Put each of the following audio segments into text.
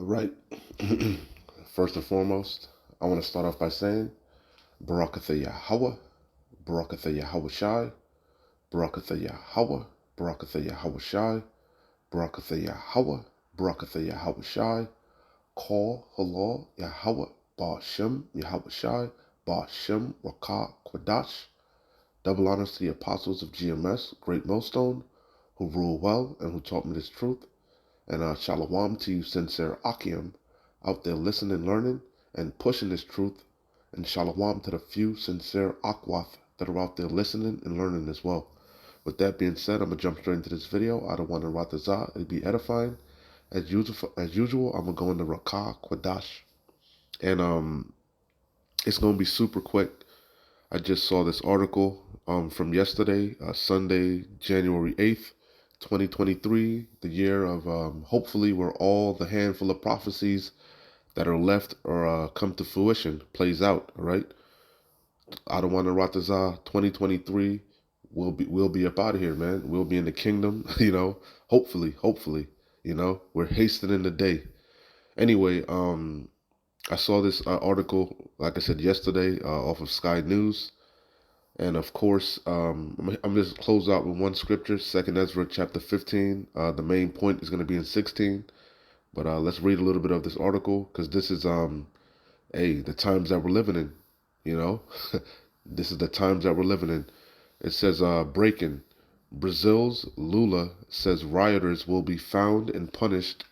Right. First and foremost, I want to start off by saying Barakatha Yahweh, Barakatha Yahweh Shai, Barakatha Yahweh, Barakatha Yahweh Shai, Barakatha Yahweh, Barakatha Yahweh Shai, Call Halal Yahweh, Ba'ashem Yahweh Shai, Ba'ashem Rakah Kwadash. Double honors to the apostles of GMS, Great Millstone, who rule well and who taught me this truth. And shalom to you, sincere Akim, out there listening, learning, and pushing this truth. And shalom to the few sincere Akwath that are out there listening and learning as well. With that being said, I'm going to jump straight into this video. I don't want to ratazah. It'll be edifying. As usual, I'm going to go into Rakah Kwadash. And it's going to be super quick. I just saw this article from yesterday, Sunday, January 8th. 2023, the year of hopefully where all the handful of prophecies that are left or come to fruition plays out. All right, Adawan Ratazah 2023 we'll be up out of here, man. We'll be in the kingdom, hopefully, we're hastening the day. Anyway, I saw this article, like I said yesterday, off of Sky News. And of course, I'm just close out with one scripture, 2nd Ezra chapter 15. The main point is going to be in 16. But let's read a little bit of this article, because this is, the times that we're living in, you know. This is the times that we're living in. It says, breaking. Brazil's Lula says rioters will be found and punished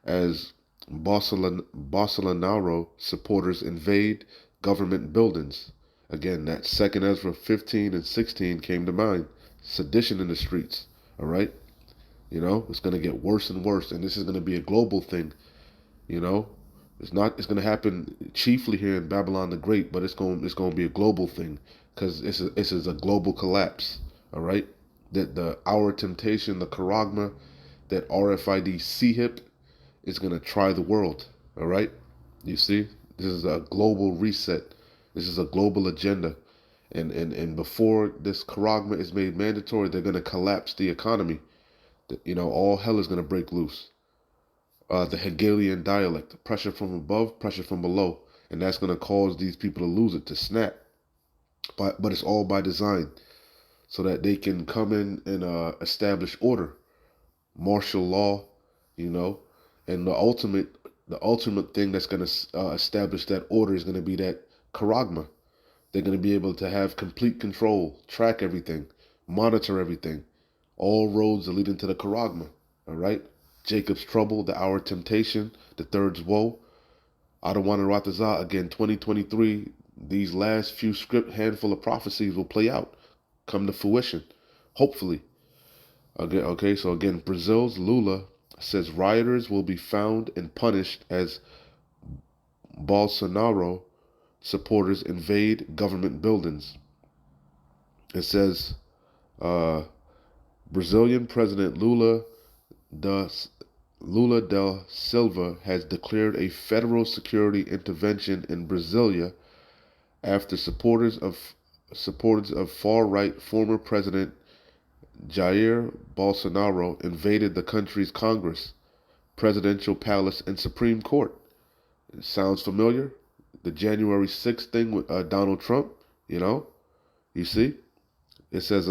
as Bolsonaro supporters invade government buildings. Again, that 2nd Ezra 15 and 16 came to mind. Sedition in the streets. All right? It's going to get worse and worse. And this is going to be a global thing. It's going to happen chiefly here in Babylon the Great, but it's going to be a global thing, because this is a global collapse. All right? That the Our Temptation, the Charagma, that RFID CHIP is going to try the world. All right? You see? This is a global reset. This is a global agenda. And before this charagma is made mandatory, they're going to collapse the economy. All hell is going to break loose. The Hegelian dialect, pressure from above, pressure from below. And that's going to cause these people to lose it, to snap. But it's all by design, so that they can come in and establish order, martial law, and the ultimate thing that's going to establish that order is going to be that charagma. They're going to be able to have complete control, track everything, monitor everything. All roads are leading to the charagma. All right? Jacob's trouble, the Our Temptation, the third's woe. Adawan Ratazah, again, 2023, these last few handful of prophecies will play out, come to fruition, hopefully. Okay, so again, Brazil's Lula says rioters will be found and punished as Bolsonaro supporters invade government buildings. It says Brazilian President da Silva has declared a federal security intervention in Brasilia after supporters of far-right former President Jair Bolsonaro invaded the country's Congress, presidential palace, and Supreme Court. It sounds familiar? The January 6th thing with Donald Trump, you see? It says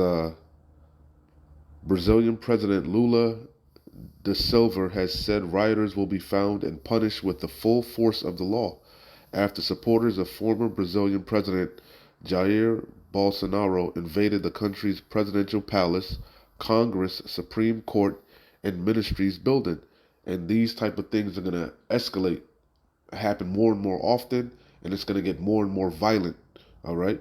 Brazilian President Lula da Silva has said rioters will be found and punished with the full force of the law after supporters of former Brazilian President Jair Bolsonaro invaded the country's presidential palace, Congress, Supreme Court, and ministries building. And these type of things are going to escalate, happen more and more often, and it's going to get more and more violent. All right.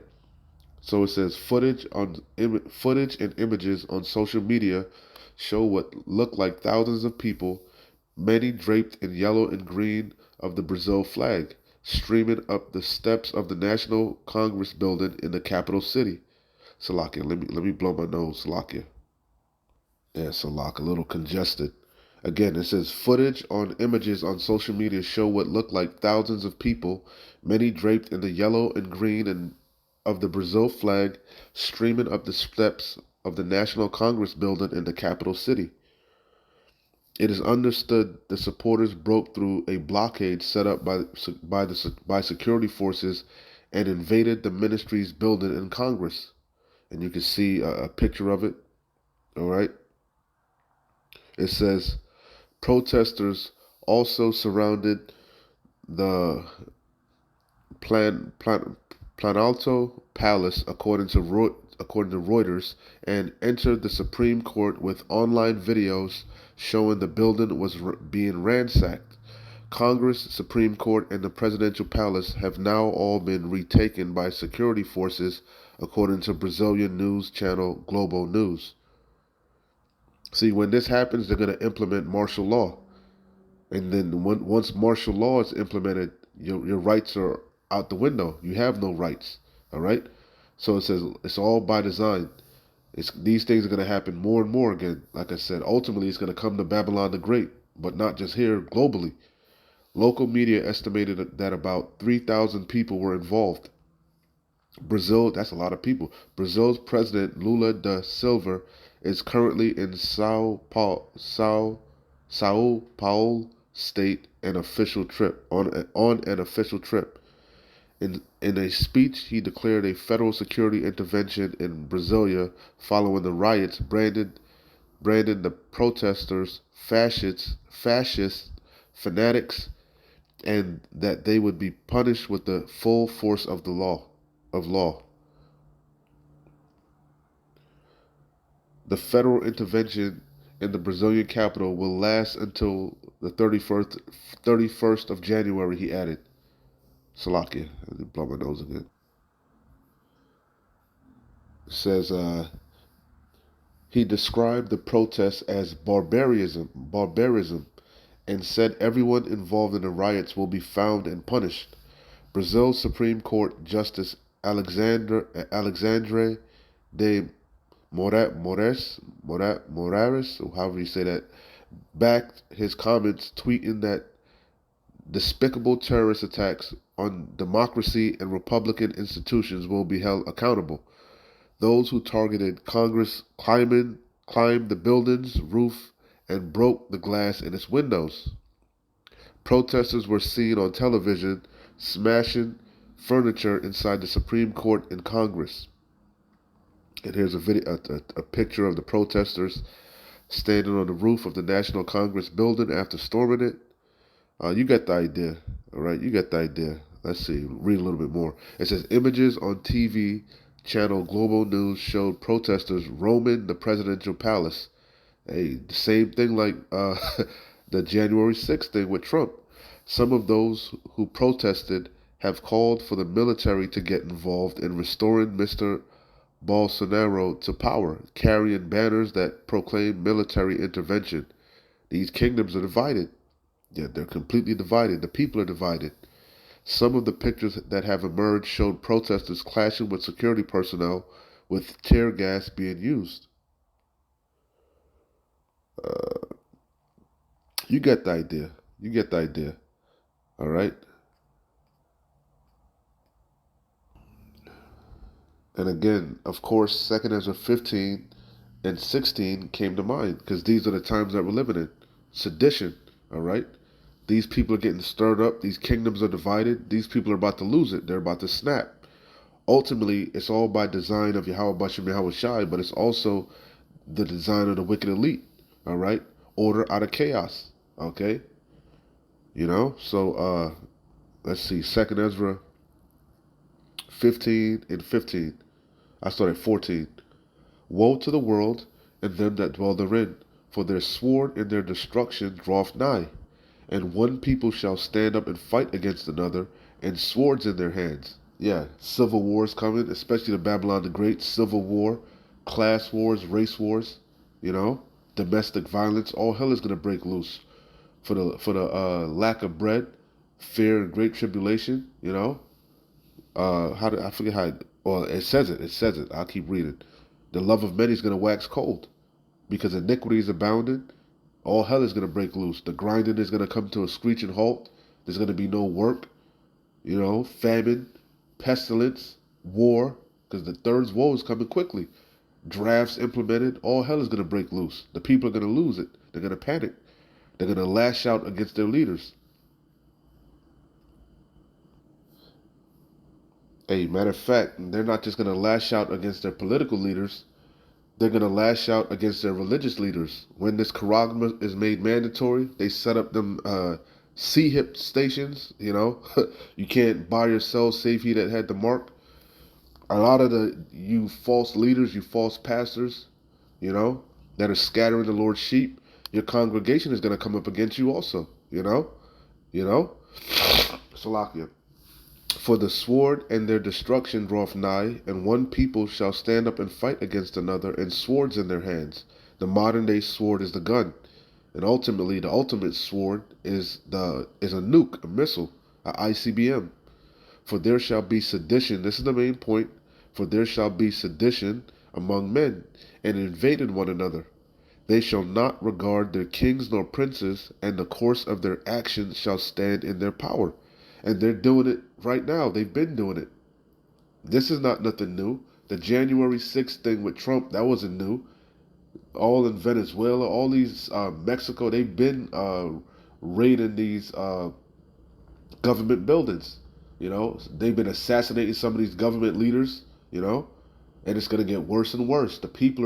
So it says footage and images on social media show what look like thousands of people, many draped in yellow and green of the Brazil flag, streaming up the steps of the National Congress building in the capital city. Salakia, let me blow my nose, Salakia. Yeah, Salakia, a little congested. Again, it says footage on images on social media show what look like thousands of people, many draped in the yellow and green and of the Brazil flag, streaming up the steps of the National Congress building in the capital city. It is understood the supporters broke through a blockade set up by security forces and invaded the ministry's building in Congress. And you can see a picture of it. All right. It says protesters also surrounded the Plan Planalto Palace, according to Reuters, and entered the Supreme Court with online videos showing the building was being ransacked. Congress, Supreme Court, and the Presidential Palace have now all been retaken by security forces, according to Brazilian news channel Globo News. See, when this happens, they're going to implement martial law. And then once martial law is implemented, your rights are out the window. You have no rights. All right. So it says it's all by design. These things are going to happen more and more again. Like I said, ultimately it's going to come to Babylon the Great, but not just here, globally. Local media estimated that about 3,000 people were involved. Brazil, that's a lot of people. Brazil's president Lula da Silva is currently in Sao Paulo state on an official trip. In a speech, he declared a federal security intervention in Brasilia following the riots, branded the protesters fascist fanatics, and that they would be punished with the full force of the law. The federal intervention in the Brazilian capital will last until the 31st of January, he added. Salakia. I didn't blow my nose again. It says he described the protests as barbarism, and said everyone involved in the riots will be found and punished. Brazil's Supreme Court Justice Alexandre de Moraes, or however you say that, backed his comments, tweeting that despicable terrorist attacks on democracy and Republican institutions will be held accountable. Those who targeted Congress climbed the building's roof and broke the glass in its windows. Protesters were seen on television smashing furniture inside the Supreme Court and Congress. And here's a picture of the protesters standing on the roof of the National Congress building after storming it. You get the idea, all right? You get the idea. Let's see, read a little bit more. It says images on TV channel Global News showed protesters roaming the presidential palace. Hey, the same thing like the January 6th thing with Trump. Some of those who protested have called for the military to get involved in restoring Mr. Bolsonaro to power, carrying banners that proclaim military intervention. These kingdoms are divided. Yeah, they're completely divided. The people are divided. Some of the pictures that have emerged showed protesters clashing with security personnel, with tear gas being used. You get the idea. You get the idea. All right? And again, of course, 2nd Ezra 15 and 16 came to mind because these are the times that we're living in. Sedition, all right? These people are getting stirred up. These kingdoms are divided. These people are about to lose it. They're about to snap. Ultimately, it's all by design of Yahweh Bashim Yahweh Shai, but it's also the design of the wicked elite, all right? Order out of chaos, okay? You know? So, let's see. 2nd Ezra 15 and 15. I started 14. Woe to the world and them that dwell therein, for their sword and their destruction draweth nigh. And one people shall stand up and fight against another, and swords in their hands. Yeah, civil wars coming, especially the Babylon the Great, civil war, class wars, race wars, you know, domestic violence, all hell is gonna break loose for the lack of bread, fear and great tribulation, you know. I forget how well it says it. It says it. I'll keep reading. The love of many is gonna wax cold because iniquity is abounding. All hell is going to break loose. The grinding is going to come to a screeching halt. There's going to be no work, you know, famine, pestilence, war, because the third woe is coming quickly. Drafts implemented. All hell is going to break loose. The people are going to lose it. They're going to panic. They're going to lash out against their leaders. Hey, matter of fact, they're not just going to lash out against their political leaders. They're going to lash out against their religious leaders. When this charagma is made mandatory, they set up them C-hip stations, you know. You can't buy or sell save he that had the mark. A lot of you false leaders, you false pastors, you know, that are scattering the Lord's sheep, your congregation is going to come up against you also, you know. Salakia. For the sword and their destruction draweth nigh, and one people shall stand up and fight against another, and swords in their hands. The modern day sword is the gun, and ultimately the ultimate sword is a nuke, a missile, a ICBM. For there shall be sedition. This is the main point. For there shall be sedition among men, and invading one another. They shall not regard their kings nor princes, and the course of their actions shall stand in their power. And they're doing it right now. They've been doing it. This is not nothing new. The January 6th thing with Trump, that wasn't new. All in Venezuela, all these Mexico, they've been raiding these government buildings. You know, they've been assassinating some of these government leaders, you know, and it's going to get worse and worse. The people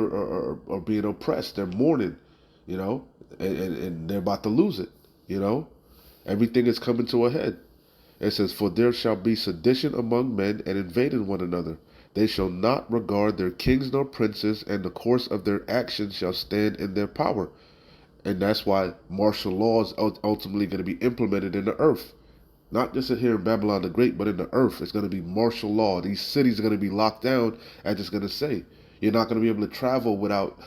are being oppressed. They're mourning, you know, and they're about to lose it, you know. Everything is coming to a head. It says, for there shall be sedition among men, and invading one another. They shall not regard their kings nor princes, and the course of their actions shall stand in their power. And that's why martial law is ultimately going to be implemented in the earth. Not just here in Babylon the Great, but in the earth. It's going to be martial law. These cities are going to be locked down, as it's going to say. You're not going to be able to travel without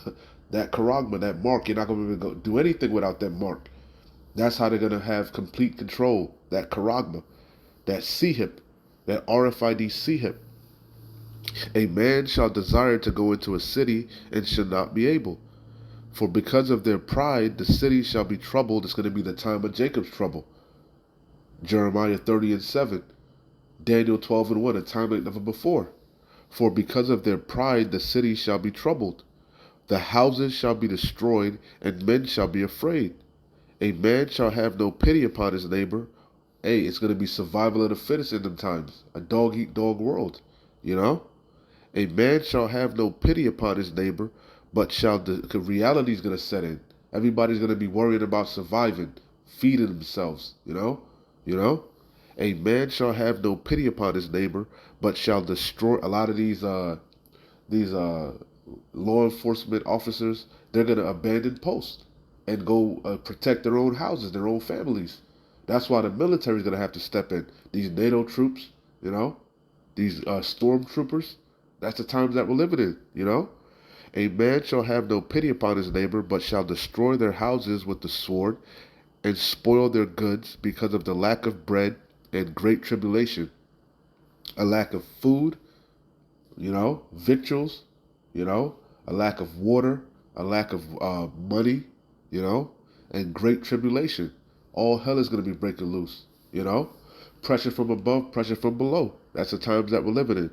that charagma, that mark. You're not going to be able to do anything without that mark. That's how they're going to have complete control, that charagma. That C-hip, that RFID C-hip. A man shall desire to go into a city and shall not be able. For because of their pride, the city shall be troubled. It's going to be the time of Jacob's trouble. Jeremiah 30:7. Daniel 12:1, a time like never before. For because of their pride, the city shall be troubled. The houses shall be destroyed, and men shall be afraid. A man shall have no pity upon his neighbor. Hey, it's going to be survival of the fittest in them times. A dog-eat-dog world, you know? A man shall have no pity upon his neighbor, but reality is going to set in. Everybody's going to be worried about surviving, feeding themselves, you know? A man shall have no pity upon his neighbor, but shall destroy. A lot of these law enforcement officers, they're going to abandon posts and go protect their own houses, their own families. That's why the military is going to have to step in. These NATO troops, you know, these stormtroopers, that's the times that we're living in, you know. A man shall have no pity upon his neighbor, but shall destroy their houses with the sword and spoil their goods because of the lack of bread and great tribulation. A lack of food, you know, victuals, you know, a lack of water, a lack of money, you know, and great tribulation. All hell is going to be breaking loose, you know. Pressure from above, pressure from below. That's the times that we're living in,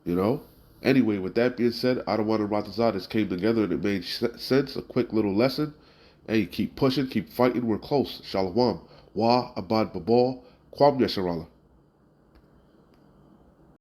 you know. Anyway, with that being said, I don't want to Ratazah. This came together and it made sense. A quick little lesson. Hey, keep pushing, keep fighting. We're close. Shalom. Wa abad babal. Kwam yasharallah.